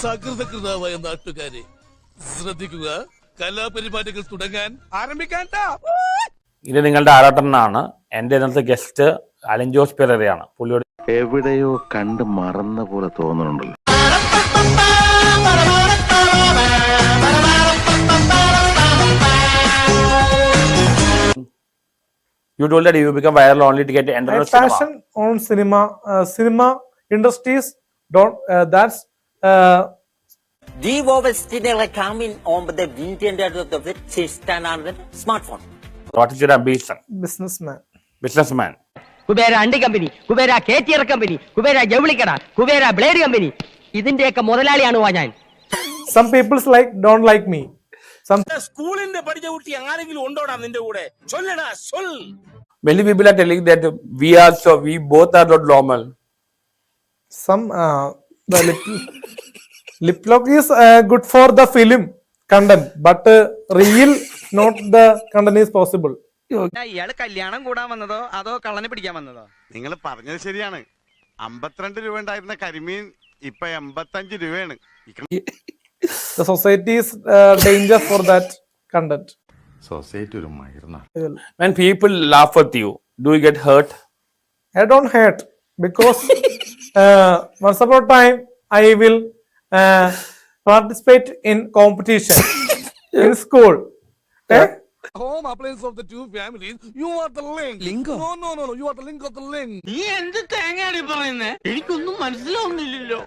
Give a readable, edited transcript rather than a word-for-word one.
സകൃതകൃതാവായ നാട്ടുകാരെ ശ്രദ്ധിക്കുക, കലാപരിപാടികൾ തുടങ്ങാൻ ആരംഭിക്കാൻ. ഇത് നിങ്ങളുടെ ആരാട്ടനാണ്. എന്റെ ഇന്നത്തെ ഗസ്റ്റ് അലൻ ജോസ് പെരേരയാണ്. പുള്ളിയോട് എവിടെയോ കണ്ട് മറന്ന പോലെ തോന്നുന്നുണ്ടല്ലോ. You told that you become viral only to get entered in cinema. Passion on cinema. Cinema industries don't. That's. The Western coming on the Indian of the system on the smartphone. What is your ambition? Businessman. Kubera അണ്ടി company, Kubera കേറ്റിയർ company, Kubera ജൗളിക്കട, Kubera blade company, ഇതിന്റെയൊക്കെ മുതലാളിയാണ് ഞാൻ. Some people don't like me. സ്കൂളിന്റെ പഠിച്ച കുട്ടി ആരെങ്കിലും ഉണ്ടോടാ നിന്റെ കൂടെ? ചൊല്ലടാ, ചൊൽ. Many people are telling that we both are not normal. Some the lip lock is good for the film content, but real not the content is possible. ഇയാള് കല്യാണം കൂടാൻ വന്നതോ അതോ കള്ളനെ പിടിക്കാൻ വന്നതോ? നിങ്ങൾ പറഞ്ഞത് ശരിയാണ്. 52 രൂപ ഉണ്ടായിരുന്ന കരിമീൻ ഇപ്പൊ 85 രൂപയാണ്. The society is danger for that content. Society ഒരു മയർന്ന. When people laugh at you, do you get hurt? I don't hate because once upon a time I will participate in competition in school. Home appliance of the two families. You are the link. No. You are the link of the link. നീ എന്ത് തേങ്ങയാണ് പറയുന്നേ? എനിക്കൊന്നും മനസ്സിലാവുന്നില്ലല്ലോ.